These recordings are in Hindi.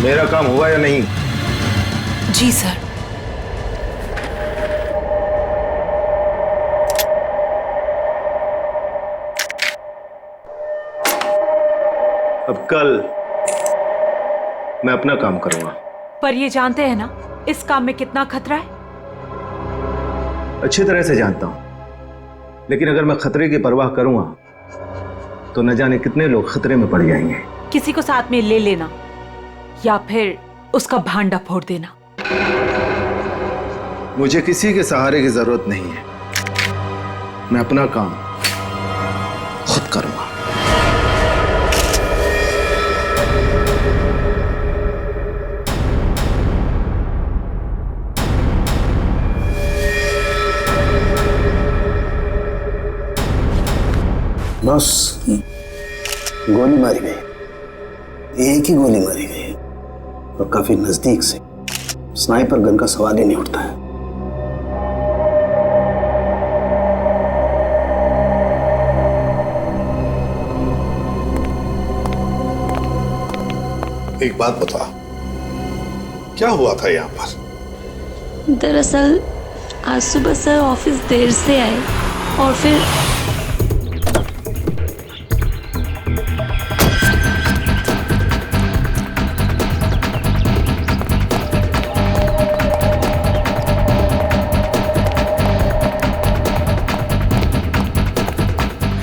मेरा काम हुआ या नहीं? जी सर। अब कल मैं अपना काम करूंगा। पर ये जानते हैं ना इस काम में कितना खतरा है? अच्छी तरह से जानता हूं, लेकिन अगर मैं खतरे की परवाह करूंगा तो न जाने कितने लोग खतरे में पड़ जाएंगे। किसी को साथ में ले लेना या फिर उसका भांडा फोड़ देना। मुझे किसी के सहारे की जरूरत नहीं है। मैं अपना काम खुद करूंगा। बस गोली मारी गई, एक ही गोली मारी गई और काफी नजदीक से। स्नाइपर गन का सवाल ही नहीं उठता है। एक बात बता, क्या हुआ था यहाँ पर? दरअसल आज सुबह सर ऑफिस देर से आए और फिर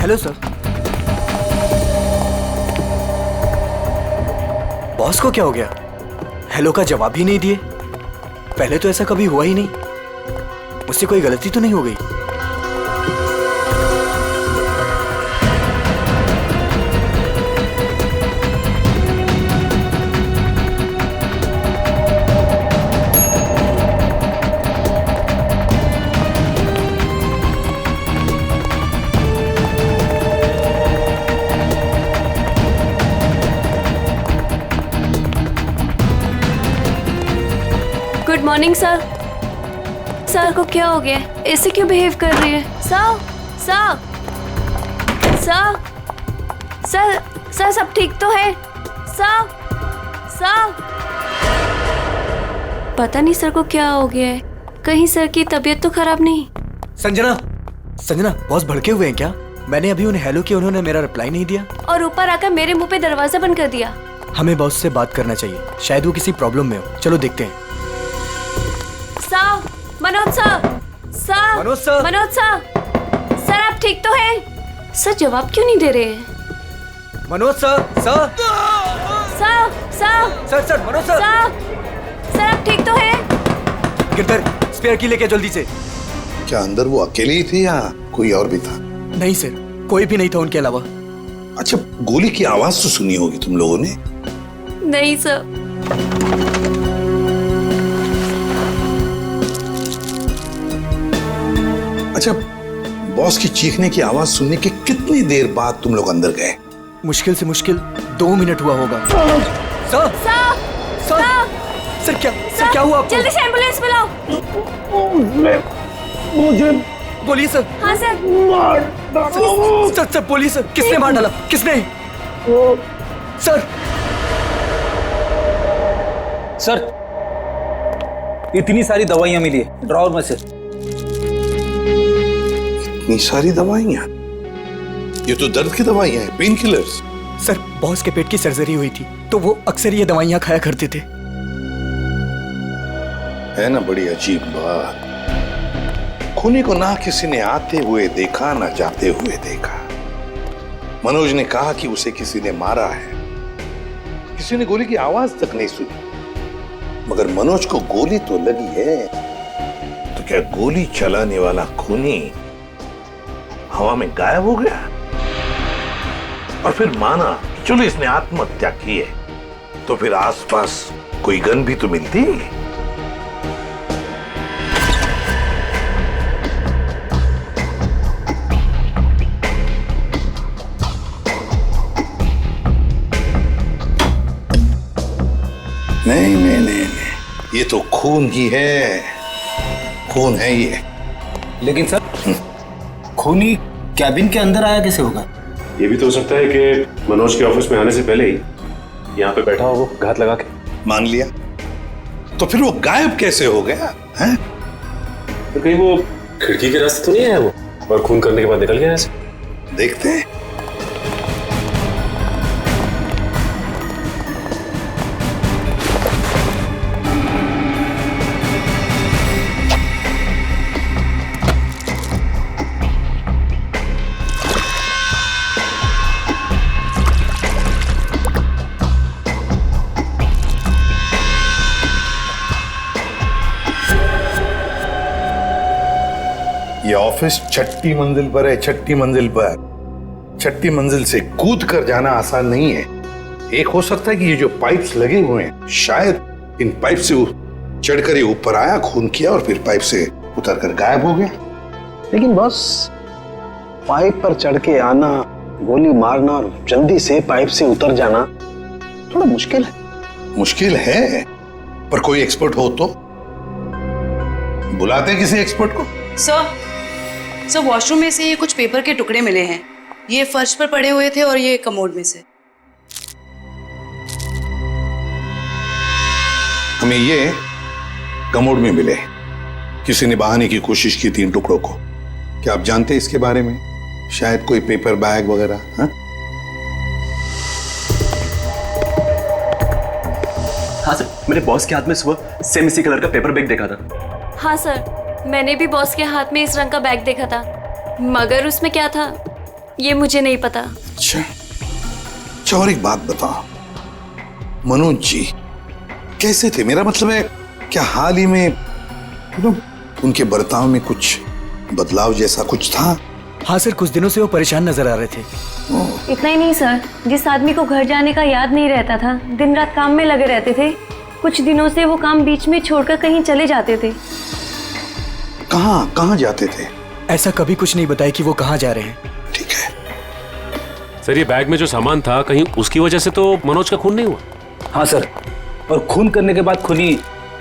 हेलो सर। बॉस को क्या हो गया? हेलो का जवाब ही नहीं दिए। पहले तो ऐसा कभी हुआ ही नहीं। मुझसे कोई गलती तो नहीं हो गई? Good morning sir. सर को क्या हो गया? ऐसे क्यों बिहेव कर रही है? Sir sir sir sir sir सब ठीक तो है? सर सर पता नहीं सर को क्या हो गया है। कहीं सर की तबीयत तो खराब नहीं? संजना, संजना, बॉस भड़के हुए हैं क्या? मैंने अभी उन्हें हेलो किया, उन्होंने मेरा रिप्लाई नहीं दिया और ऊपर आकर मेरे मुंह पे दरवाजा बंद कर दिया। हमें बॉस से बात करना चाहिए, शायद वो किसी प्रॉब्लम में हो। चलो देखते हैं। Sir, Manoj sir, sir, Manoj sir, Manoj sir, sir आप ठीक तो हैं? सर जवाब क्यों नहीं दे रहे हैं? Manoj sir, sir, sir, sir, sir, sir, Manoj sir, sir आप ठीक तो हैं? गिरधर, स्पेयर की लेके जल्दी से। क्या अंदर वो अकेली ही थी या कोई और भी था? नहीं सर, कोई भी नहीं था उनके अलावा। अच्छा, गोली की आवाज तो सुनी होगी तुम लोगों ने? नहीं सर। अच्छा, बॉस की चीखने की आवाज सुनने के कितनी देर बाद तुम लोग अंदर गए? मुश्किल से मुश्किल 2 मिनट हुआ होगा। सर, सर, सर, सर क्या हुआ आपको? जल्दी से एम्बुलेंस बुलाओ। मुझे बोलिए सर। हाँ सर। सर बोलिए सर, किसने मार डाला? किसने? सर, सर इतनी सारी दवाइयां मिली है ड्रॉवर में से। इतनी सारी दवाइयां? ये तो दर्द की दवाइयां हैं, पेन किलर्स। सर बॉस के पेट की सर्जरी हुई थी तो वो अक्सर ये दवाइयां खाया करते थे। है ना बड़ी अजीब बात। खूनी को ना किसी ने आते हुए देखा ना जाते हुए देखा। मनोज ने कहा कि उसे किसी ने मारा है, किसी ने गोली की आवाज तक नहीं सुनी। मगर मनोज को गोली तो लगी है, तो क्या गोली चलाने वाला खूनी हवा में गायब हो गया? और फिर माना कि चलो इसने आत्महत्या की है, तो फिर आसपास कोई गन भी तो मिलती। नहीं नहीं नहीं, ये तो खून ही है, खून है ये। लेकिन सर खूनी कैबिन के अंदर आया कैसे होगा? ये भी तो हो सकता है कि मनोज के ऑफिस में आने से पहले ही यहाँ पे बैठा हो वो घात लगा के। मान लिया, तो फिर वो गायब कैसे हो गया है? तो कहीं वो खिड़की के रास्ते तो नहीं आया वो और खून करने के बाद निकल गया ऐसे? देखते हैं। ये ऑफिस छठी मंजिल पर है, छठी मंजिल पर। छठी मंजिल से कूद कर जाना आसान नहीं है। एक हो सकता है कि ये जो पाइप्स लगे हुए हैं, शायद इन पाइप से चढ़कर ये ऊपर आया, खून किया और फिर पाइप से उतर कर गायब हो गया। लेकिन बॉस, पाइप पर चढ़ के आना, गोली मारना और जल्दी से पाइप से उतर जाना थोड़ा मुश्किल है। मुश्किल है, पर कोई एक्सपर्ट हो तो बुलाते हैं किसी एक्सपर्ट को। सर वॉशरूम में से ये कुछ पेपर के टुकड़े मिले हैं। ये फर्श पर पड़े हुए थे और ये कमोड में से। हमें ये कमोड में मिले। किसी ने बहाने की कोशिश की थी इन टुकड़ों को। क्या आप जानते हैं इसके बारे में? शायद कोई पेपर बैग वगैरह। हाँ सर, मेरे बॉस के हाथ में सुबह सेम इसी कलर का पेपर बैग देखा था। हाँ सर, मैंने भी बॉस के हाथ में इस रंग का बैग देखा था, मगर उसमें क्या था ये मुझे नहीं पता। अच्छा, और एक बात बताओ, मनोज जी कैसे थे? मेरा मतलब है, क्या हाल ही में उनके बर्ताव में कुछ बदलाव जैसा कुछ था? हाँ सर, कुछ दिनों से वो परेशान नजर आ रहे थे। इतना ही नहीं सर, जिस आदमी को घर जाने का याद नहीं रहता था, दिन रात काम में लगे रहते थे, कुछ दिनों से वो काम बीच में छोड़कर कहीं चले जाते थे। कहाँ जाते थे? ऐसा कभी कुछ नहीं बताया कि वो कहाँ जा रहे हैं। ठीक है सर, ये बैग में जो सामान था, कहीं उसकी वजह से तो मनोज का खून नहीं हुआ? हाँ सर, और खून करने के बाद खूनी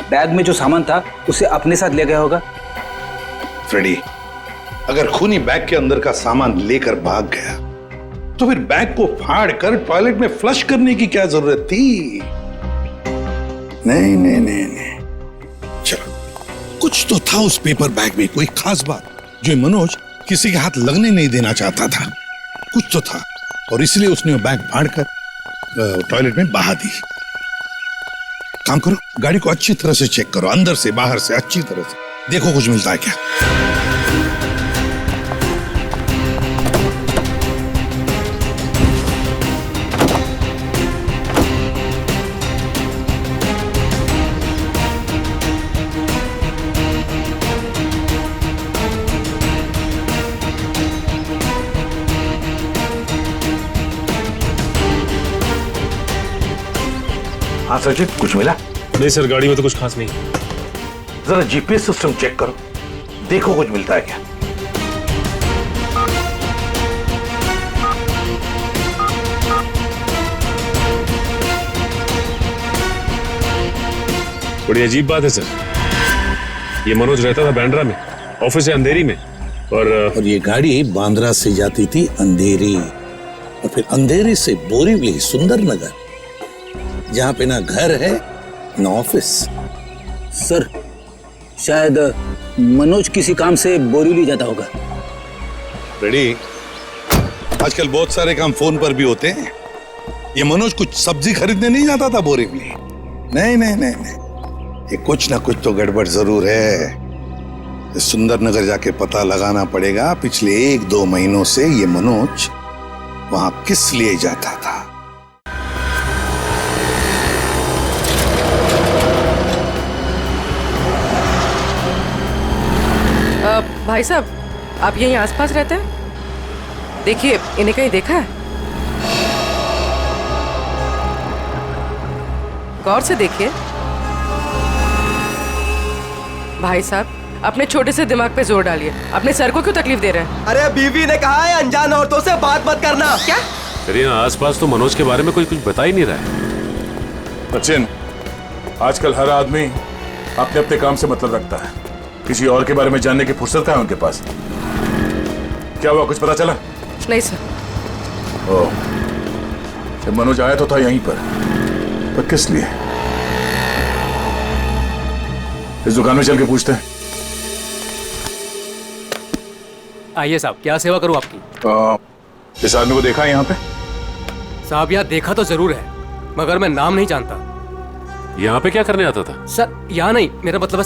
बैग में जो सामान था उसे अपने साथ ले गया होगा। फ्रेडी, अगर खूनी बैग के अंदर का सामान लेकर भाग गया तो फिर बैग को फाड़ कर टॉयलेट में फ्लश करने की क्या जरूरत थी? नहीं, चलो, कुछ तो था उस पेपर बैग में, कोई खास बात जो मनोज किसी के हाथ लगने नहीं देना चाहता था। कुछ तो था और इसलिए उसने वो बैग फाड़कर टॉयलेट में बहा दी। काम करो, गाड़ी को अच्छी तरह से चेक करो, अंदर से बाहर से अच्छी तरह से देखो कुछ मिलता है क्या। हाँ सचिन, कुछ मिला? नहीं सर, गाड़ी में तो कुछ खास नहीं। जरा जीपीएस सिस्टम चेक करो, देखो कुछ मिलता है क्या। बड़ी अजीब बात है सर, ये मनोज रहता था बांद्रा में, ऑफिस है अंधेरी में, और ये गाड़ी बांद्रा से जाती थी अंधेरी, और फिर अंधेरी से बोरीवली, सुंदर नगर, जहां पे ना घर है ना ऑफिस। सर, शायद मनोज किसी काम से बोरीवली जाता होगा। रेडी, आजकल बहुत सारे काम फोन पर भी होते हैं। ये मनोज कुछ सब्जी खरीदने नहीं जाता था बोरीवली। नहीं, ये कुछ ना कुछ तो गड़बड़ जरूर है। सुंदर नगर जाके पता लगाना पड़ेगा पिछले 1-2 महीनों से ये मनोज वहां किस लिए जाता था। भाई साहब, आप यहीं आसपास रहते हैं? देखिए, इन्हें कहीं देखा है? गौर से देखिए। भाई साहब, अपने छोटे से दिमाग पे जोर डालिए। अपने सर को क्यों तकलीफ दे रहे हैं? अरे बीवी ने कहा है अनजान औरतों से बात मत करना। क्या? सर, आसपास तो मनोज के बारे में कोई कुछ बता ही नहीं रहा है। सचिन, आजकल हर आदमी अपने अपने काम से मतलब रखता है, किसी और के बारे में जानने की फुर्सत है उनके पास? क्या हुआ, कुछ पता चला? नहीं सर। ओह, मनोज आया तो था यहीं पर किस लिए? इस दुकान में चल के पूछते हैं। आइए साहब, क्या सेवा करूं आपकी? इस आदमी को देखा है यहाँ पे? साहब यहाँ देखा तो जरूर है, मगर मैं नाम नहीं जानता। यहाँ पे क्या करने आता था? सर यहाँ नहीं, मेरा मतलब है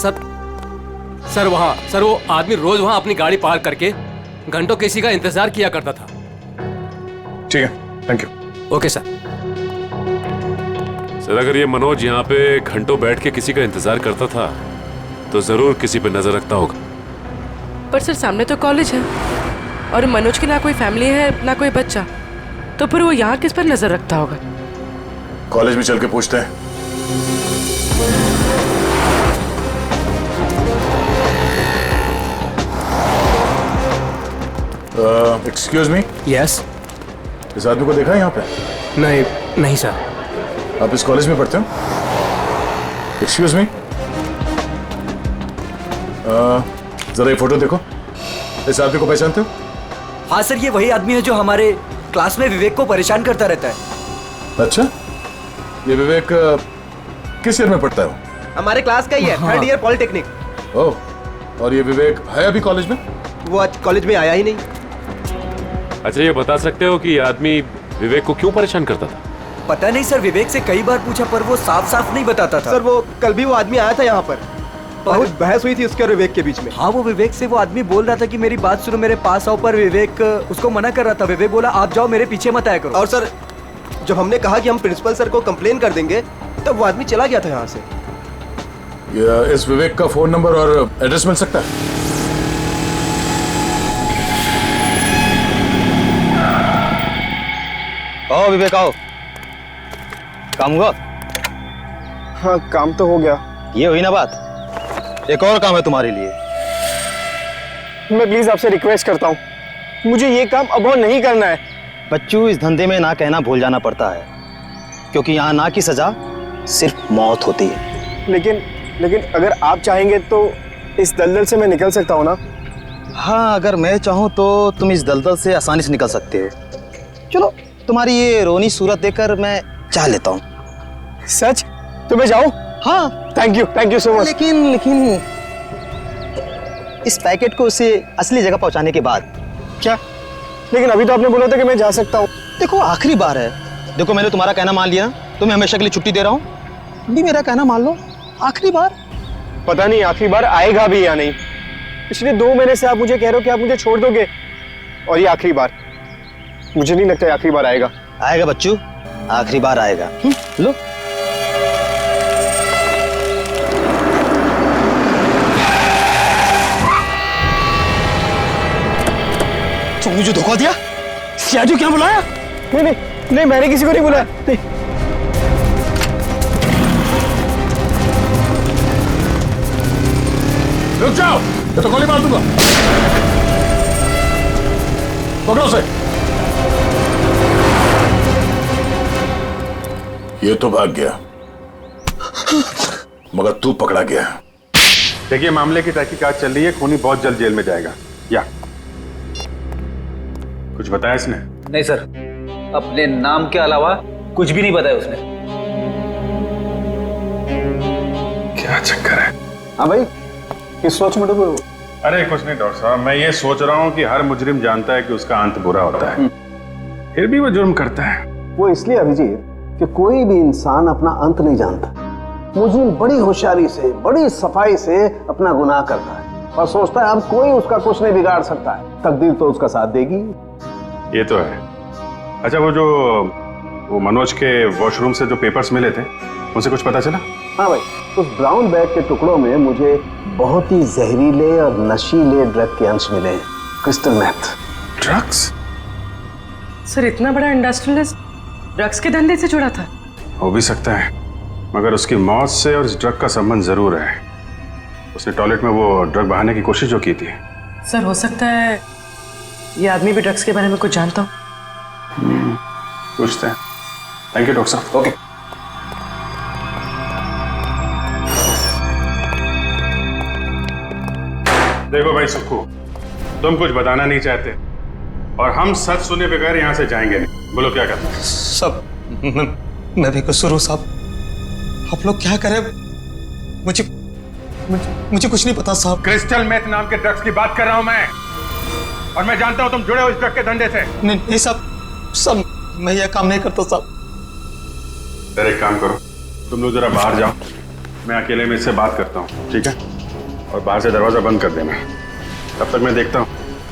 सर वहाँ, सर वो आदमी रोज वहाँ अपनी गाड़ी पार्क करके घंटों किसी का इंतजार किया करता था। ठीक है, thank you. Okay sir. Sir अगर ये मनोज यहाँ पे घंटों बैठ के किसी का इंतजार करता था तो जरूर किसी पे नजर रखता होगा। पर सर सामने तो कॉलेज है और मनोज की ना कोई फैमिली है ना कोई बच्चा, तो फिर वो यहाँ किस पर नजर रखता होगा? कॉलेज में चल के पूछते हैं। Excuse me. यस। इस आदमी को देखा है यहाँ पे? नहीं सर। आप इस कॉलेज में पढ़ते हो? एक्सक्यूज मी, जरा ये फोटो देखो। इस आदमी को पहचानते हो? हाँ सर, ये वही आदमी है जो हमारे क्लास में विवेक को परेशान करता रहता है। अच्छा, ये विवेक किस ईयर में पढ़ता है? वो हमारे क्लास का ही है, थर्ड ईयर पॉलिटेक्निक। ओह, और ये विवेक है अभी कॉलेज में? वो आज कॉलेज में आया ही नहीं। अच्छा, ये बता सकते हो कि ये आदमी विवेक को क्यों परेशान करता था? पता नहीं सर, विवेक से कई बार पूछा पर वो साफ साफ नहीं बताता था। सर वो कल भी वो आदमी आया था यहाँ पर, बहुत बहस हुई थी उसके और विवेक के बीच में। हाँ, वो विवेक से वो आदमी बोल रहा था कि मेरी बात सुनो, मेरे पास आओ, पर विवेक उसको मना कर रहा था। विवेक बोला आप जाओ, मेरे पीछे मत आया करो। और सर जब हमने कहा कि हम प्रिंसिपल सर को कंप्लेन कर देंगे तब वो आदमी चला गया था यहाँ से। इस विवेक का फोन नंबर और एड्रेस मिल सकता है? आओ विवेक आओ। काम हुआ? हाँ काम तो हो गया। ये हुई ना बात, एक और काम है तुम्हारे लिए। मैं प्लीज आपसे रिक्वेस्ट करता हूँ, मुझे ये काम अब और नहीं करना है। बच्चों, इस धंधे में ना कहना भूल जाना पड़ता है, क्योंकि यहाँ ना की सजा सिर्फ मौत होती है। लेकिन अगर आप चाहेंगे तो इस दलदल से मैं निकल सकता हूँ ना? हाँ, अगर मैं चाहूँ तो तुम इस दलदल से आसानी से निकल सकते हो। चलो, तुम्हारी ये रोनी सूरत देखकर मैं चाह लेता हूँ। सच? तो मैं जाऊँ? हाँ, थैंक यू सो मच। लेकिन इस पैकेट को उसे असली जगह पहुंचाने के बाद। क्या? लेकिन अभी तो आपने बोला था कि मैं जा सकता हूँ। देखो, आखिरी बार है। देखो, मैंने तुम्हारा कहना मान लिया, तुम्हें हमेशा के लिए छुट्टी दे रहा हूँ। भी मेरा कहना मान लो, आखिरी बार। पता नहीं आखिरी बार आएगा भी या नहीं। पिछले 2 महीने से आप मुझे कह रहे हो कि आप मुझे छोड़ दोगे, और ये आखिरी बार। मुझे नहीं लगता आखिरी बार आएगा। आएगा बच्चू, आखिरी बार आएगा। लो। तुम मुझे धोखा दिया? सियाजू क्या बुलाया? नहीं, मैंने किसी को नहीं बुलाया। नहीं। रुक जाओ, ये तो गोली मार दूंगा। पकड़ो उसे। ये तो भाग गया, मगर तू पकड़ा गया। देखिए, मामले की तहकीकात चल रही है, खूनी बहुत जल्द जेल में जाएगा। या कुछ बताया इसने? नहीं सर, अपने नाम के अलावा कुछ भी नहीं बताया उसने। क्या चक्कर है? हाँ भाई, किस सोच में डूबे हो? अरे कुछ नहीं डॉक्टर साहब, मैं ये सोच रहा हूँ कि हर मुजरिम जानता है कि उसका अंत बुरा होता है, फिर भी वो जुर्म करता है। वो इसलिए अभिजीत कि कोई भी इंसान अपना अंत नहीं जानता। मुजरिम बड़ी होशियारी से, बड़ी सफाई से अपना गुनाह करता है और सोचता है अब कोई उसका कुछ नहीं बिगाड़ सकता है। तकदीर तो उसका साथ देगी। ये तो है। अच्छा, वो मनोज के वॉशरूम से जो पेपर्स मिले थे, उनसे कुछ पता चला? हाँ भाई, उस ब्राउन बैग के टुकड़ों में मुझे बहुत ही जहरीले और नशीले ड्रग के अंश मिले हैं। Crystal math. ड्रग्स? सर इतना बड़ा इंडस्ट्रियलिस्ट ड्रग्स के धंधे से जुड़ा था? हो भी सकता है, मगर उसकी मौत से और इस ड्रग का संबंध जरूर है। उसने टॉयलेट में वो ड्रग बहाने की कोशिश जो की थी। सर हो सकता है ये आदमी भी ड्रग्स के बारे में कुछ जानता हो। पूछते हैं। थैंक यू डॉक्टर साहब। ओके। देखो भाई सुक्कू, तुम कुछ बताना नहीं चाहते और हम सच सुने बगैर यहाँ से जाएंगे नहीं। बोलो क्या करना है? सब मैं भी कसूर हूँ साहब। आप लोग क्या करें, मुझे कुछ नहीं पता साहब। क्रिस्टल मेथ नाम के ड्रग्स की बात कर रहा हूं मैं, और मैं जानता हूं तुम जुड़े हो इस ड्रग के धंधे से। नहीं साहब, मैं यह काम नहीं करता साहब। सर एक काम करो, तुम लोग जरा बाहर जाओ, मैं अकेले में इससे बात करता हूँ, ठीक है? और बाहर से दरवाजा बंद कर देना, तब तक मैं देखता हूँ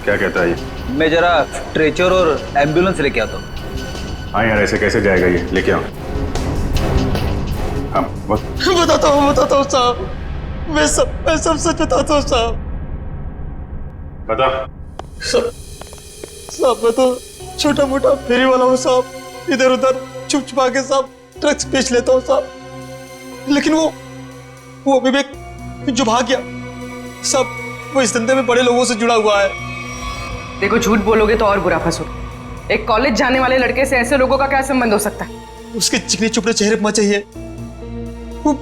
क्या कहता है ये। मैं जरा स्ट्रेचर और एम्बुलेंस लेके आता हूँ। हाँ यार, ऐसे कैसे जाएगा ये, लेके आओ। हाँ बताता हूँ साहब, मैं सब सच बताता हूँ साहब। बता। साहब मैं तो छोटा मोटा फेरी वाला हूँ साहब, इधर उधर छुप छुपा के साहब ड्रग्स बेच लेता हूँ साहब। लेकिन वो विवेक जो भाग गया साहब, वो इस धंधे में बड़े लोगों से जुड़ा हुआ है। देखो, झूठ बोलोगे तो और बुरा फंसोगे। एक कॉलेज जाने वाले लड़के से ऐसे लोगों का क्या संबंध हो सकता है? उसके चिकने चुपड़े चेहरे पर चाहिए, वो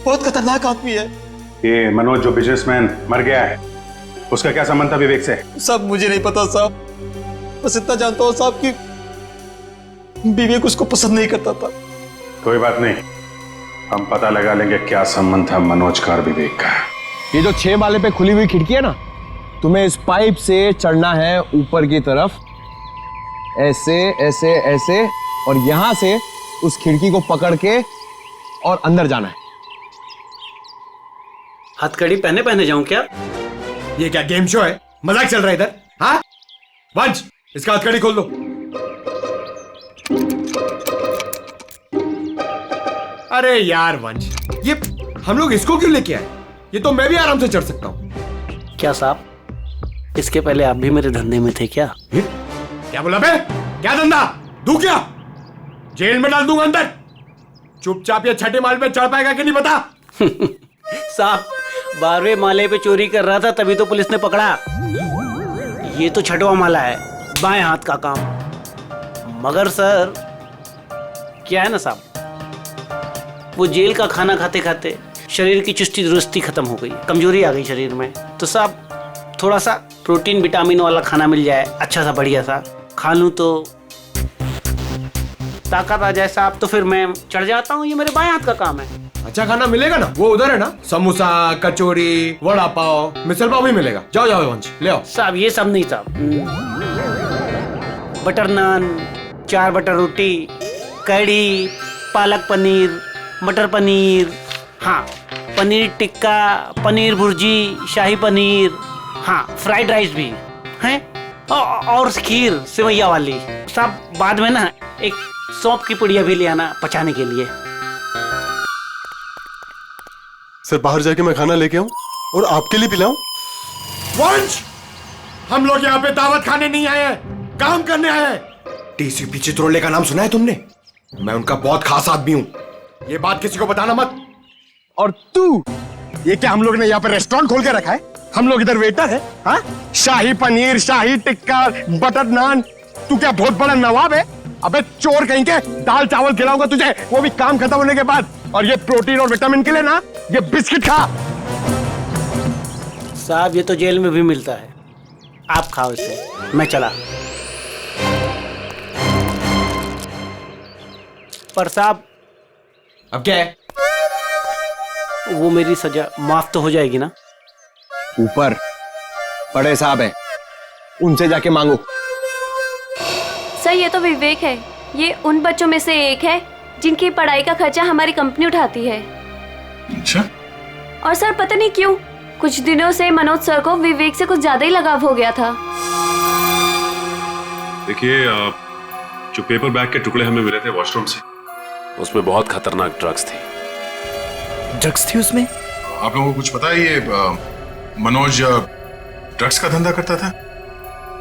बहुत खतरनाक आदमी है। ये मनोज जो बिजनेसमैन मर गया है, उसका क्या संबंध था विवेक से? सब मुझे नहीं पता साहब, बस इतना जानता हूँ साहब कि विवेक उसको पसंद नहीं करता था। कोई बात नहीं, हम पता लगा लेंगे क्या संबंध था मनोज का और विवेक का। ये जो 6 माले पे खुली हुई खिड़की है ना, तुम्हें इस पाइप से चढ़ना है ऊपर की तरफ, ऐसे ऐसे ऐसे, और यहां से उस खिड़की को पकड़ के और अंदर जाना है। हथकड़ी पहने जाऊं क्या? ये क्या गेम शो है? मजाक चल रहा है इधर? हाँ वंश, इसका हथकड़ी खोल दो। अरे यार वंश, ये हम लोग इसको क्यों लेके आए? ये तो मैं भी आराम से चढ़ सकता हूँ। क्या साहब, इसके पहले आप भी मेरे धंधे में थे क्या? क्या बोला बे? क्या धंधा? दू क्या? जेल में डाल दूंगा अंदर। चुपचाप ये 6ठे माले पे चढ़ पाएगा कि नहीं बता? साहब, 12वें माले पे चोरी कर रहा था तभी तो पुलिस ने पकड़ा। ये तो 6वां माला है, बाएं हाथ का काम। मगर सर क्या है ना साहब, वो जेल का खाना खाते खाते शरीर की चुस्ती दुरुस्ती खत्म हो गई, कमजोरी आ गई शरीर में। तो साहब थोड़ा सा प्रोटीन विटामिन वाला खाना मिल जाए, अच्छा सा बढ़िया सा खा लूं तो ताकत आ जाए साहब, तो फिर मैं चढ़ जाता हूँ। ये मेरे बाएं हाथ का काम है। अच्छा खाना मिलेगा ना? वो उधर है ना, समोसा, कचौरी, वड़ा पाव, मिसल पाव भी मिलेगा। जाओ जाओ वंश, ले आओ। साहब ये सब नहीं साहब, बटर नान, 4 बटर रोटी, कढ़ी, पालक पनीर, मटर पनीर, हाँ पनीर टिक्का, पनीर भुर्जी, शाही पनीर, हाँ फ्राइड राइस भी हैं, और खीर सेवैया वाली। साहब बाद में ना एक सौंफ की पुड़िया भी ले आना पचाने के लिए। सर बाहर जाके मैं खाना लेके आऊं और आपके लिए पिलाऊं? वंश, हम लोग यहाँ पे दावत खाने नहीं आए हैं, काम करने आए हैं। टीसीपी चित्रोले का नाम सुना है तुमने? मैं उनका बहुत खास आदमी हूँ, ये बात किसी को बताना मत। और तू, ये क्या हम लोग ने यहाँ पे रेस्टोरेंट खोल के रखा है? हम लोग इधर वेटर है? हाँ, शाही पनीर, शाही टिक्का, बटर नान, तू क्या बहुत बड़ा नवाब है? अबे चोर कहीं के, दाल चावल खिलाऊंगा तुझे, वो भी काम खत्म होने के बाद। और ये प्रोटीन और विटामिन के लिए ना, ये बिस्किट खा। साहब ये तो जेल में भी मिलता है, आप खाओ इसे, मैं चला। पर साहब अब क्या है? वो मेरी सजा माफ तो हो जाएगी ना? ऊपर बड़े साहब है, उनसे जाके मांगो। सर ये तो विवेक है, ये उन बच्चों में से एक है जिनकी पढ़ाई का खर्चा हमारी कंपनी उठाती है। अच्छा? और सर पता नहीं क्यों कुछ दिनों से मनोज सर को विवेक से कुछ ज्यादा ही लगाव हो गया था। देखिए, जो पेपर बैग के टुकड़े हमें मिले थे वॉशरूम से, उसमें बहुत खतरनाक ड्रग्स थी। ड्रग्स थी उसमें? आप लोगों को कुछ पता है ये मनोज ड्रग्स का धंधा करता था?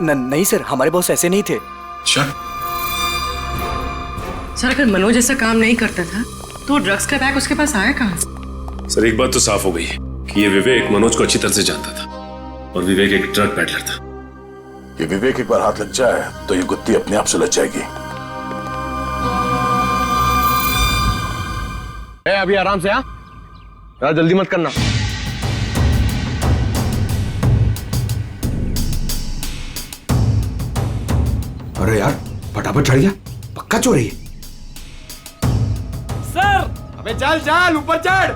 नहीं सर, हमारे बॉस ऐसे नहीं थे। अच्छा। सर अगर मनोज ऐसा काम नहीं करता था तो ड्रग्स का बैग उसके पास आया कहाँ से? सर एक बात तो साफ हो गई है कि ये विवेक मनोज को अच्छी तरह से जानता था, और विवेक एक ड्रग पैडलर था। ये विवेक एक बार हाथ लग जाए तो ये गुत्ती अपने आप सुलझ जाएगी। अभी आराम से, हाँ यार, जल्दी मत करना। अरे यार फटाफट चढ़ गया, पक्का चोरी है। सर अबे चल चल ऊपर चढ़।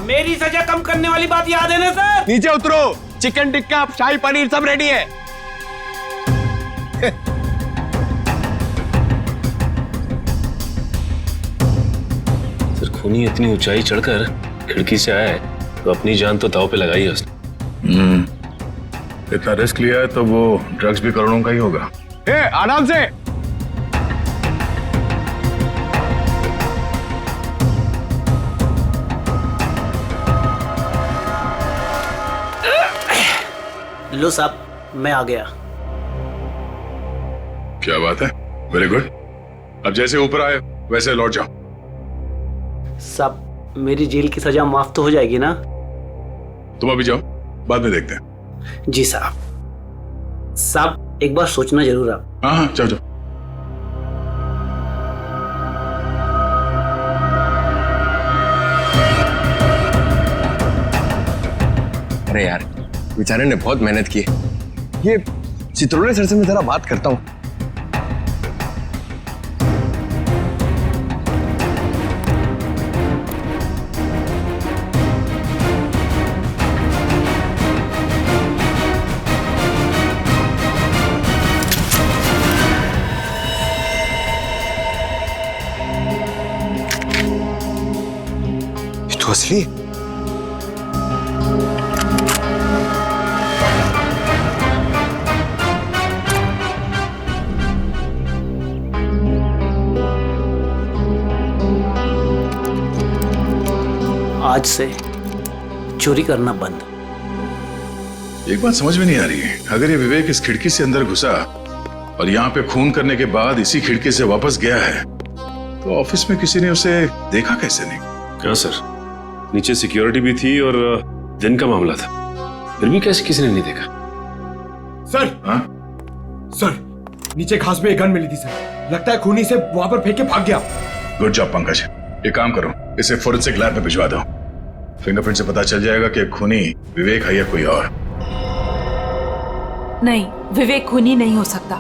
मेरी सजा कम करने वाली बात याद है ना सर? नीचे उतरो, चिकन टिक्का शाही पनीर सब रेडी है। सर खूनी इतनी ऊंचाई चढ़कर खिड़की से आया है तो अपनी जान तो दांव पे लगाई है उसने। इतना रिस्क लिया है तो वो ड्रग्स भी करोड़ों का ही होगा। आराम से। लो साहब, मैं आ गया। क्या बात है, वेरी गुड। अब जैसे ऊपर आए वैसे लौट जाओ। साहब मेरी जेल की सजा माफ तो हो जाएगी ना? तुम अभी जाओ, बाद में देखते हैं। जी साहब। साहब एक बार सोचना जरूर आप। हाँ हाँ, जाओ जाओ। अरे यार, बेचारे ने बहुत मेहनत की। ये चित्रोले सर से मैं जरा बात करता हूँ। ये तो असली है। आज से चोरी करना बंद। एक बात समझ में नहीं आ रही है, अगर ये विवेक इस खिड़की से अंदर घुसा और यहाँ पे खून करने के बाद इसी खिड़की से वापस गया है तो ऑफिस में किसी ने उसे देखा कैसे नहीं? क्या सर, नीचे सिक्योरिटी भी थी और दिन का मामला था, फिर भी कैसे किसी ने नहीं देखा? सर, हाँ? सर नीचे घास में एक गन मिली थी सर, लगता है खूनी से वहां पर फेंक के भाग गया। Good job Pankaj. एक काम करो, इसे फोरेंसिक लैब में भिजवा दो। फिंगरप्रिंट से पता चल जाएगा कि खूनी विवेक है या कोई और। नहीं, विवेक खूनी नहीं हो सकता।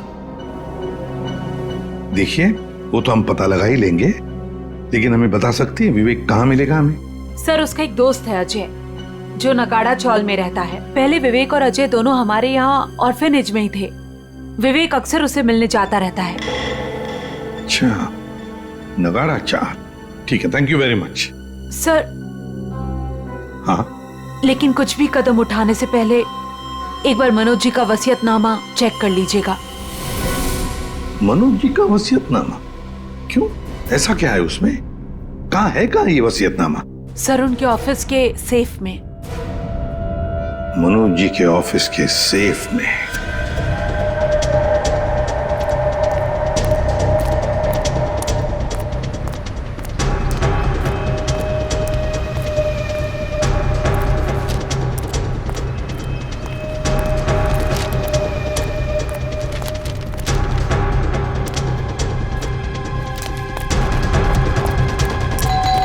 देखिए, वो तो हम पता लगा ही लेंगे, लेकिन हमें बता सकती है विवेक कहाँ मिलेगा हमें? सर उसका एक दोस्त है अजय, जो नगाड़ा चौल में रहता है। पहले विवेक और अजय दोनों हमारे यहाँ ऑर्फेनेज में ही थे। विवेक अक्सर उसे मिलने जाता रहता है। अच्छा, नगाड़ा चाल, ठीक है, thank you very much. Sir हाँ, लेकिन कुछ भी कदम उठाने से पहले एक बार मनोज जी का वसीयतनामा चेक कर लीजिएगा। मनोज जी का वसीयतनामा? क्यों, ऐसा क्या है उसमें? कहाँ है ये वसीयतनामा? सर उनके ऑफिस के सेफ में। मनोज जी के ऑफिस के सेफ में?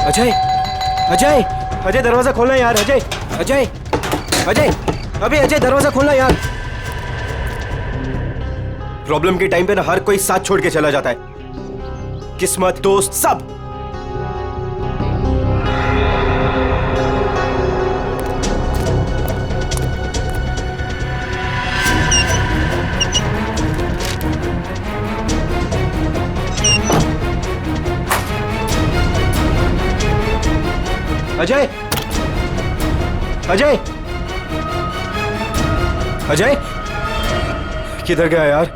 अजय, अजय, अजय दरवाजा खोलना यार। अजय, अजय, अजय, अबे अजय दरवाजा खोलना यार। प्रॉब्लम के टाइम पे ना हर कोई साथ छोड़ के चला जाता है, किस्मत, दोस्त, सब। अजय, अजय, अजय, किधर गया यार?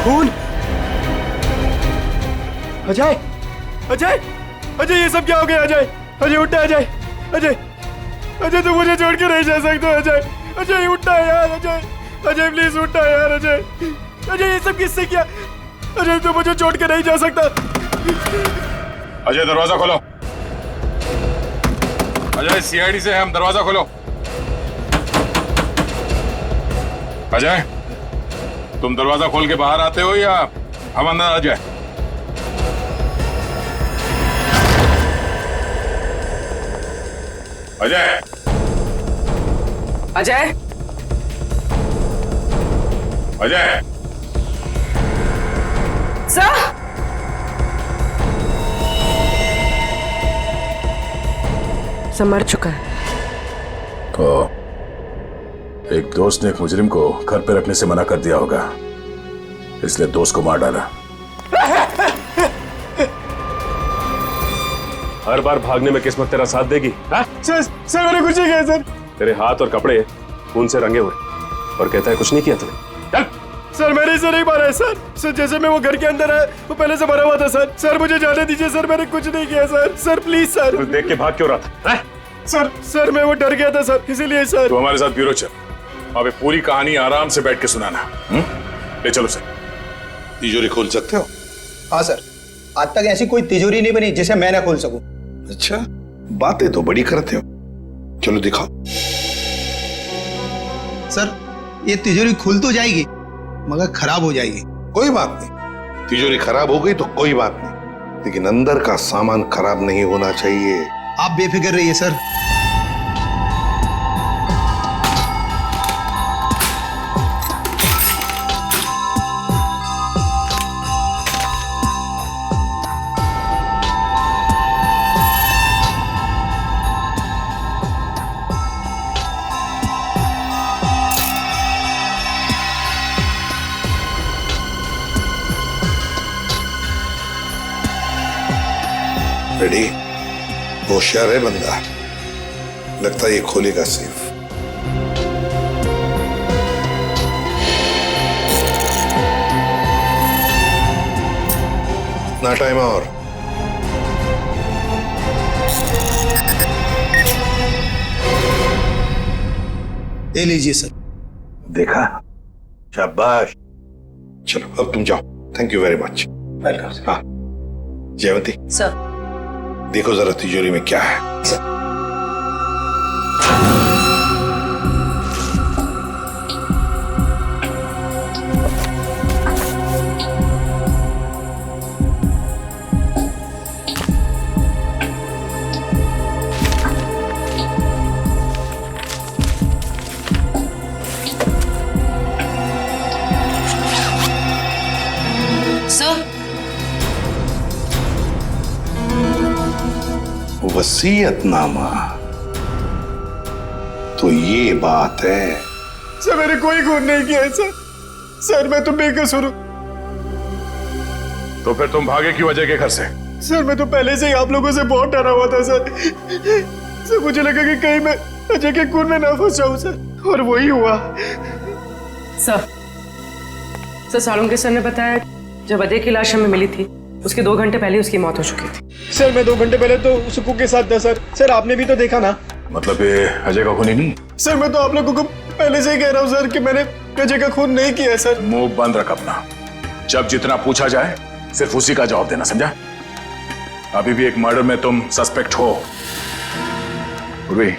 खून? अजय, अजय, अजय, ये सब क्या हो गया? अजय, अजय उठा। अजय, अजय, अजय तू मुझे छोड़ के नहीं जा सकता। अजय, अजय उठा यार। अजय, अजय प्लीज उठा यार। अजय, अजय ये सब किससे किया? अजय तू मुझे छोड़ के नहीं जा सकता। अजय दरवाजा खोलो। अजय सीआईडी से हम, दरवाजा खोलो। अजय, तुम दरवाजा खोल के बाहर आते हो या हम अंदर आ जाए? अजय, अजय, अजय, सर, सब मर चुका है। तो एक दोस्त ने एक मुजरिम को घर पे रखने से मना कर दिया होगा, इसलिए दोस्त को मार डाला। हर बार भागने में किस्मत तेरा साथ देगी? सर मैंने कुछ नहीं किया सर। तेरे हाथ और कपड़े खून से रंगे हुए और कहता है कुछ नहीं किया तूने। चल। सर मैंने इसे नहीं मारा है सर। सर जैसे मैं वो घर के अंदर आया वो पहले से मरा हुआ था सर। सर मुझे जाने दीजिए सर, मैंने कुछ नहीं किया सर। Sir please sir. तू देख के भाग क्यों रहा था? सर मैं वो डर गया था सर, इसीलिए सर। तो हमारे साथ ब्यूरो चल, अबे पूरी कहानी आराम से बैठ के सुनाना। ले चलो सर। तिजोरी खोल सकते हो? हाँ सर, आज तक ऐसी कोई तिजोरी नहीं बनी जिसे मैं ना खोल सकूं। अच्छा, बातें तो बड़ी करते हो, चलो दिखाओ। सर ये तिजोरी खुल तो जाएगी मगर खराब हो जाएगी। कोई बात नहीं, तिजोरी खराब हो गई तो कोई बात नहीं, लेकिन अंदर का सामान खराब नहीं होना चाहिए। आप बेफिक्र रहिए सर। रेडी? होशियार है बंदा, लगता है ये खोलेगा सेफ। इतना टाइम और? ले लीजिए सर। देखा, शाबाश। चलो अब तुम जाओ। Thank you very much. Welcome. हाँ जयवंती सर, देखो जरा तिजोरी में क्या है। वसीयतनामा, तो ये बात है। सर मैंने कोई खून नहीं किया है सर। सर मैं तो बेकसूर हूं। तो फिर तुम भागे क्यों अजय के घर से? सर मैं तो पहले से ही आप लोगों से बहुत डरा हुआ था सर। सर मुझे लगा कि कहीं मैं अजय के खून में ना फंस जाऊं सर, और वही हुआ। सर सालुंके सर ने बताया जब अजय की लाश हमें मिली थी उसके 2 घंटे पहले उसकी मौत हो चुकी थी। सर मैं 2 घंटे पहले तो सुकू के साथ था सर। सर आपने भी तो देखा ना। मतलब ये अजय का खून ही नहीं? सर मैं तो आप लोगों को पहले से ही कह रहा हूँ सर कि मैंने अजय का खून नहीं किया है सर। मुंह बंद रख अपना। जब जितना पूछा जाए सिर्फ उसी का जवाब देना, समझा? अभी भी एक मर्डर में तुम सस्पेक्ट हो। उर्वी,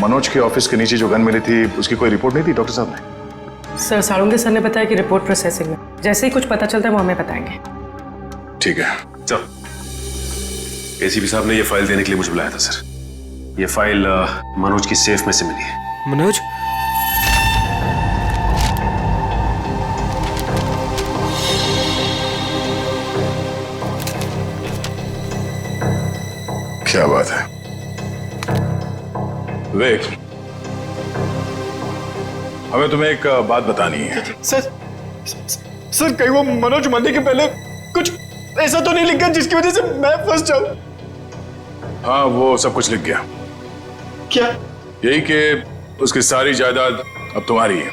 मनोज के ऑफिस के नीचे जो गन मिली थी उसकी कोई रिपोर्ट नहीं थी डॉक्टर साहब ने? सर सालुंके सर ने बताया कि रिपोर्ट प्रोसेसिंग में, जैसे ही कुछ पता चलता है वो हमें बताएंगे। ठीक है, चल। एसीपी साहब ने ये फाइल देने के लिए मुझे बुलाया था सर। ये फाइल मनोज की सेफ में से मिली है। मनोज? क्या बात है विवेक, हमें तुम्हें एक बात बतानी है। सर कहीं वो मनोज मरने के पहले कुछ ऐसा तो नहीं लिखा जिसकी वजह से मैं फंस जाऊं? हाँ वो सब कुछ लिख गया। क्या? यही कि उसकी सारी जायदाद अब तुम्हारी है।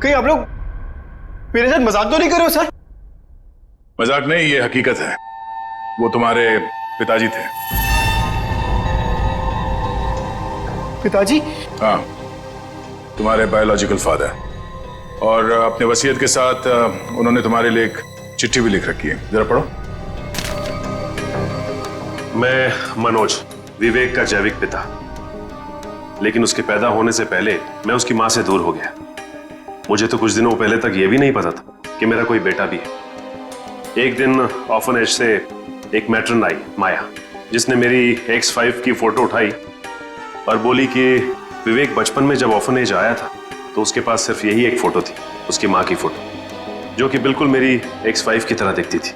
कहीं आप लोग मेरे साथ मजाक तो नहीं कर रहे हो सर? मजाक नहीं, ये हकीकत है। वो तुम्हारे पिताजी थे। पिताजी? हाँ, तुम्हारे बायोलॉजिकल फादर। और अपने वसीयत के साथ उन्होंने तुम्हारे लिए एक चिट्ठी भी लिख रखी है, जरा पढ़ो। मैं मनोज, विवेक का जैविक पिता, लेकिन उसके पैदा होने से पहले मैं उसकी माँ से दूर हो गया। मुझे तो कुछ दिनों पहले तक ये भी नहीं पता था कि मेरा कोई बेटा भी है। एक दिन ऑर्फनेज से एक मैट्रन आई, माया, जिसने मेरी X5 की फोटो उठाई और बोली कि विवेक बचपन में जब ऑर्फनेज आया था तो उसके पास सिर्फ यही एक फोटो थी, उसकी माँ की फोटो, जो कि बिल्कुल मेरी X5 की तरह दिखती थी।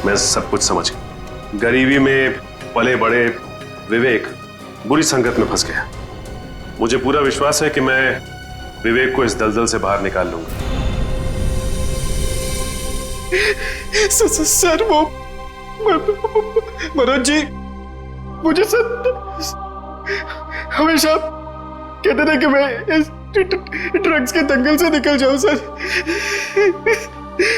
मैं सब कुछ समझ गया। गरीबी में पले बड़े विवेक बुरी संगत में फंस गया। मुझे पूरा विश्वास है कि मैं विवेक को इस दलदल से बाहर निकाल लूंगा। सर वो मनोज जी मुझे सर हमेशा कहते थे कि मैं इस ड्रग्स के दंगल से निकल जाऊं सर।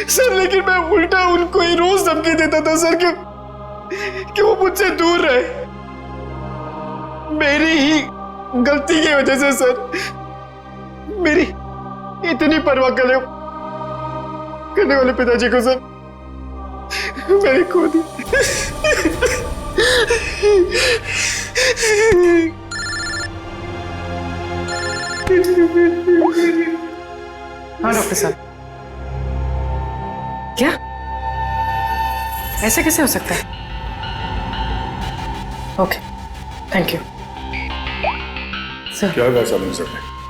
सर लेकिन मैं उल्टा उनको ही रोज धमकी देता था सर कि वो मुझसे दूर रहे। मेरी ही गलती की वजह से सर मेरी इतनी परवाह करने वाले पिताजी को सर मैंने खो दी। हाँ डॉक्टर साहब, क्या ऐसे कैसे हो सकता है? Okay, thank you sir. क्या हुआ साहब सर?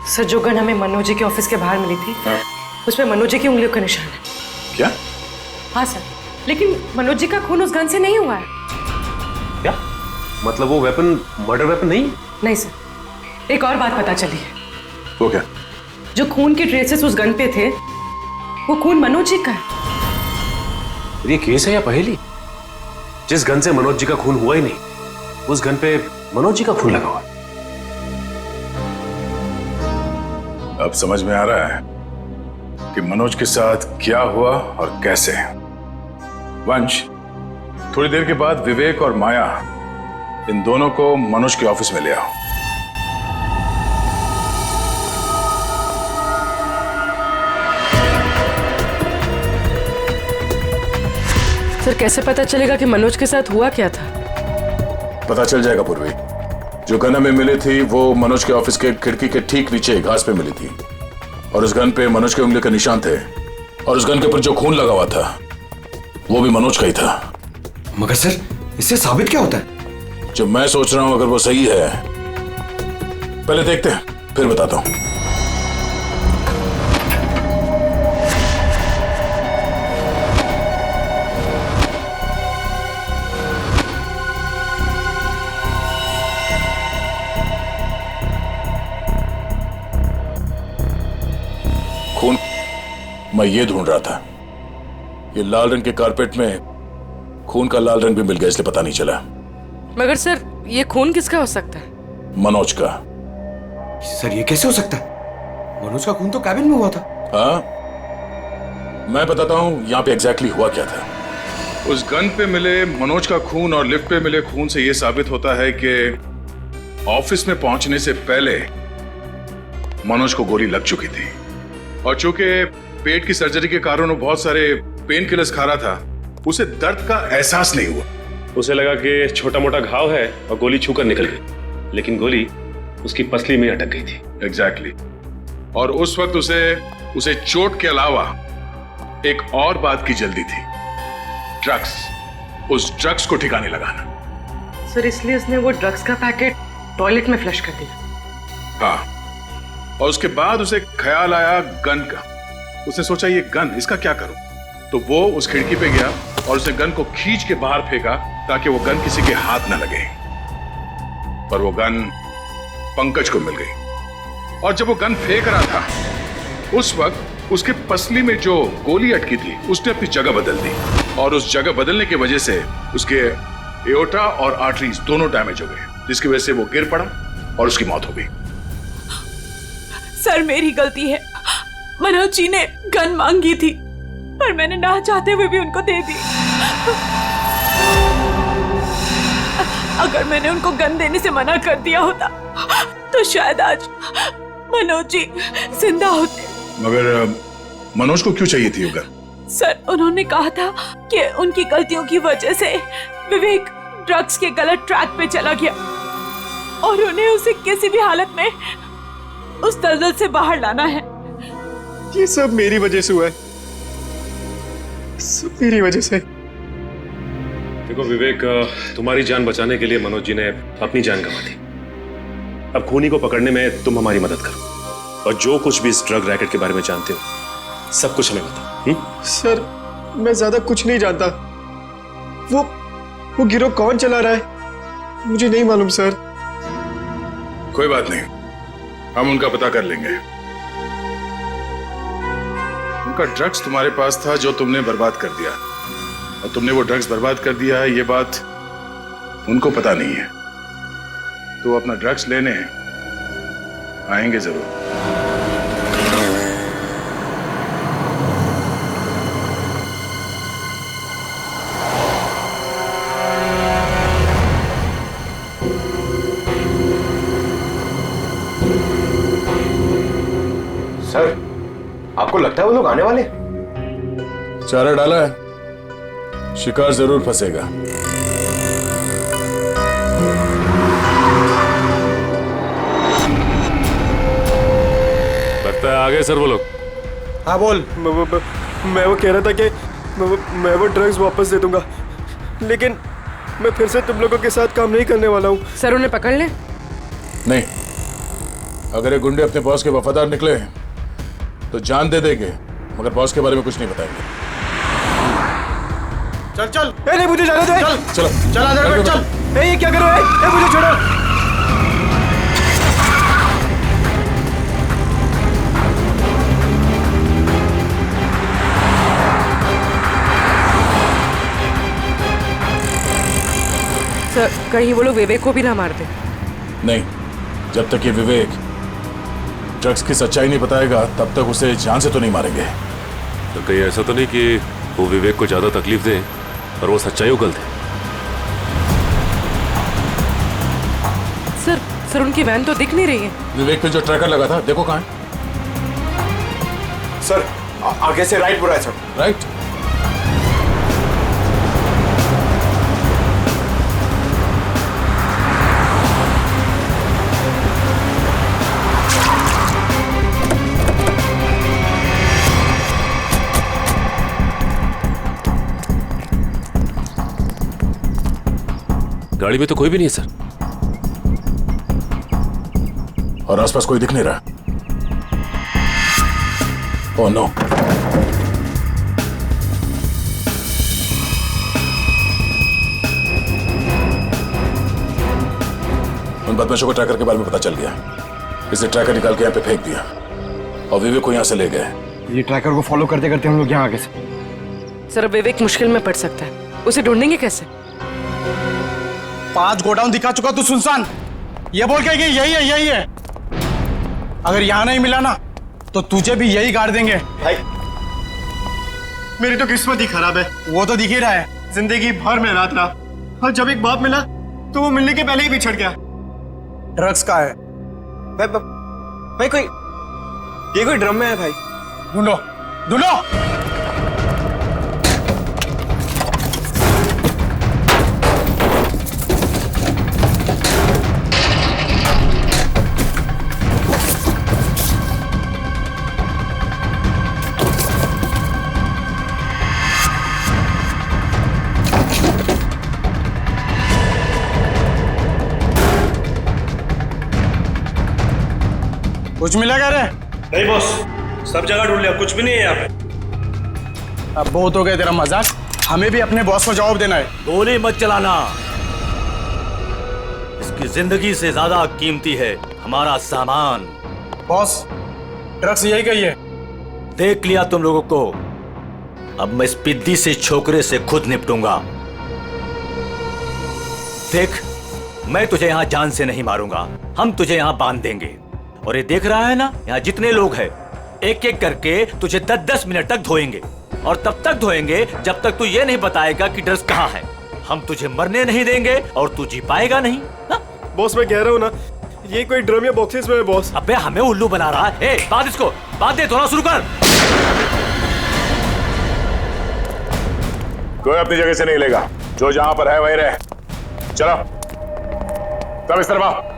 सर जो गन हमें मनोज जी के ऑफिस के बाहर मिली थी, उसमें मनोज जी की उंगलियों का निशान है। क्या? हाँ सर, लेकिन मनोज जी का खून उस गन से नहीं हुआ है। क्या मतलब? वो वेपन मर्डर वेपन नहीं? नहीं सर, एक और बात पता चली है। वो क्या? जो खून के ट्रेसेस उस गन पे थे, वो खून मनोज जी का है। ये केस है या पहेली? जिस गन से मनोज जी का खून हुआ ही नहीं, उस गन पे मनोज जी का खून लगा हुआ। अब समझ में आ रहा है कि मनोज के साथ क्या हुआ और कैसे। वंश, थोड़ी देर के बाद विवेक और माया, इन दोनों को मनोज के ऑफिस में ले आओ। सर कैसे पता चलेगा कि मनोज के साथ हुआ क्या था? पता चल जाएगा पूर्वी। जो गन हमें मिली थी वो मनोज के ऑफिस के खिड़की के ठीक नीचे घास पे मिली थी, और उस गन पे मनोज के उंगली के निशान थे, और उस गन के ऊपर जो खून लगा हुआ था वो भी मनोज का ही था। मगर सर इससे साबित क्या होता है? जो मैं सोच रहा हूं अगर वो सही है, पहले देखते हैं फिर बताता हूं। खून मैं ये ढूंढ रहा था। ये लाल रंग के कारपेट में खून का लाल रंग भी मिल गया, इसलिए पता नहीं चला। मगर सर ये खून किसका हो सकता है? मनोज का। सर ये कैसे हो सकता है? मनोज का खून तो कैबिन में हुआ था। हाँ, मैं बताता हूं यहां पे एग्जैक्टली हुआ क्या था। उस गन पे मिले मनोज का खून और लिफ्ट पे मिले खून से यह साबित होता है कि ऑफिस में पहुंचने से पहले मनोज को गोली लग चुकी थी, और चूंकि पेट की सर्जरी के कारण वो बहुत सारे पेन किलर्स खा रहा था, उसे दर्द का एहसास नहीं हुआ। उसे लगा कि छोटा मोटा घाव है और गोली छूकर निकल गई, लेकिन गोली उसकी पसली में अटक गई थी। एग्जैक्टली। और उस वक्त उसे चोट के अलावा एक और बात की जल्दी थी, ड्रग्स। उस ड्रग्स को ठिकाने लगाना। सर इसलिए उसने वो ड्रग्स का पैकेट टॉयलेट में फ्लश कर दिया। हाँ, और उसके बाद उसे ख्याल आया गन का। उसने सोचा ये गन, इसका क्या करूं? तो वो उस खिड़की पे गया और उसने गन को खींच के बाहर फेंका ताकि वो गन किसी के हाथ न लगे। पर वो गन पंकज को मिल गई, और जब वो गन फेंक रहा था उस वक्त उसके पसली में जो गोली अटकी थी उसने अपनी जगह बदल दी, और उस जगह बदलने की वजह से उसके एओर्टा और आर्टरीज दोनों डैमेज हो गए, जिसकी वजह से वो गिर पड़ा और उसकी मौत हो गई। सर मेरी गलती है। मनोज जी ने गन मांगी थी, पर मैंने ना चाहते हुए भी उनको दे दी। अगर मैंने उनको गन देने से मना कर दिया होता तो शायद आज मनोज जी जिंदा होते। मगर मनोज को क्यों चाहिए थी वो गन? सर उन्होंने कहा था कि उनकी गलतियों की वजह से विवेक ड्रग्स के गलत ट्रैक पे चला गया। और उन्हें उसे किसी भी हालत में उस दलदल से बाहर लाना है। ये सब मेरी वजह से हुआ है, सब मेरी वजह से। देखो विवेक, तुम्हारी जान बचाने के लिए मनोज जी ने अपनी जान गंवा दी। अब खूनी को पकड़ने में तुम हमारी मदद करो, और जो कुछ भी इस ड्रग रैकेट के बारे में जानते हो सब कुछ हमें बताओ। सर मैं ज्यादा कुछ नहीं जानता। वो गिरोह कौन चला रहा है मुझे नहीं मालूम सर। कोई बात नहीं, हम उनका पता कर लेंगे। उनका ड्रग्स तुम्हारे पास था जो तुमने बर्बाद कर दिया, और तुमने वो ड्रग्स बर्बाद कर दिया है ये बात उनको पता नहीं है। तो अपना ड्रग्स लेने आएंगे जरूर। सर आपको लगता है वो लोग आने वाले? चारा डाला है, शिकार जरूर फंसेगा। लगता है आ गए सर वो लोग। हाँ बोल। मैं वो कह रहा था कि मैं वो ड्रग्स वापस दे दूंगा, लेकिन मैं फिर से तुम लोगों के साथ काम नहीं करने वाला हूँ। सर उन्हें पकड़ ले। नहीं, अगर ये गुंडे अपने बॉस के वफादार निकले तो जान दे देंगे, मगर बॉस के बारे में कुछ नहीं बताएंगे। चल चल। नहीं मुझे जाने दो। चल चलो चल आधार कार्ड चल। ये क्या करो? मुझे छोड़ो। सर कहीं वो लोग विवेक को भी ना मार दे। नहीं, जब तक ये विवेक ड्रग्स की सच्चाई नहीं बताएगा तब तक उसे जान से तो नहीं मारेंगे। तो कहीं ऐसा तो नहीं कि वो विवेक को ज्यादा तकलीफ दे और वो सच्चाई उगल दे। सर उनकी वैन तो दिख नहीं रही है। विवेक पे जो ट्रैकर लगा था देखो कहाँ है। सर आगे से राइट बुरा है सर। राइट। गाड़ी में तो कोई भी नहीं है सर, और आसपास कोई दिख नहीं रहा। Oh no. उन बदमाशों को ट्रैकर के बारे में पता चल गया, इसे ट्रैकर निकाल के यहाँ पे फेंक दिया और विवेक को यहाँ से ले गए। ये ट्रैकर को फॉलो करते करते हम लोग यहाँ आगे से। सर विवेक मुश्किल में पड़ सकता है, उसे ढूंढेंगे कैसे? 5 गोडाउन दिखा चुका तू सुनसान, ये बोल के कि यही है। अगर यहाँ नहीं मिला ना तो तुझे भी यही गाड़ देंगे। भाई मेरी तो किस्मत ही खराब है। वो तो दिख ही रहा है। जिंदगी भर में रात रहा, और जब एक बाप मिला तो वो मिलने के पहले ही बिछड़ गया। ड्रग्स का है भाई ये कोई ड्रम में है भाई। ढूंढो ढूंढो। कुछ मिला क्या रे? नहीं बॉस, सब जगह ढूंढ लिया, कुछ भी नहीं है यहाँ पे। अब बहुत हो गया तेरा मजाक, हमें भी अपने बॉस को जवाब देना है। गोली मत चलाना, इसकी जिंदगी से ज्यादा कीमती है हमारा सामान। बॉस ड्रग्स यही कही है। देख लिया तुम लोगों को, अब मैं इस पिद्दी से छोकरे से खुद निपटूंगा। देख, मैं तुझे यहाँ जान से नहीं मारूंगा, हम तुझे यहाँ बांध देंगे। और ये देख रहा है ना, यहाँ जितने लोग हैं एक एक करके तुझे 10-10 मिनट तक धोएंगे, और तब तक धोएंगे जब तक तू ये नहीं बताएगा कि ड्रग्स कहाँ है। हम तुझे मरने नहीं देंगे और तू जी पाएगा नहीं। बॉस मैं कह रहा हूँ ना, ये कोई ड्रम या बॉक्सेस में है बॉस। अबे हमें उल्लू बना रहा है। बांध इसको, बांध दे, धोना शुरू कर। कोई अपनी जगह से नहीं लेगा, जो जहां पर है वहीं रहे। चलो सब इस तरफ आओ।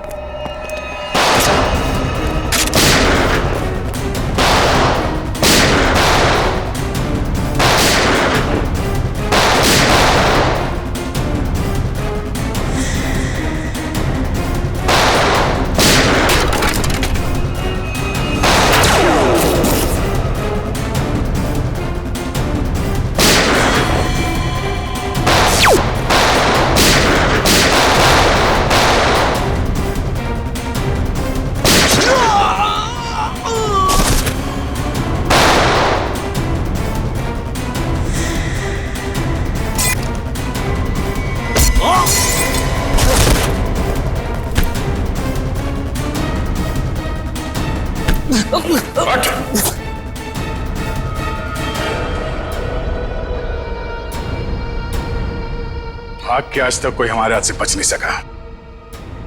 भाग के आज तक कोई हमारे हाथ से बच नहीं सका।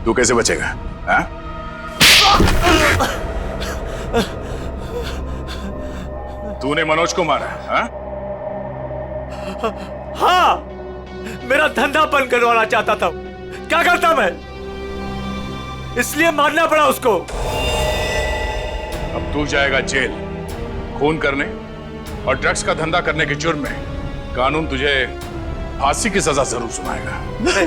तू कैसे बचेगा? हाँ? तूने मनोज को मारा? हाँ? हाँ, मेरा धंधा बंद करवाना चाहता था। क्या करता मैं? इसलिए मारना पड़ा उसको। अब तू जाएगा जेल। खून करने और ड्रग्स का धंधा करने के जुर्म में कानून तुझे फांसी की सजा जरूर सुनाएगा। नहीं,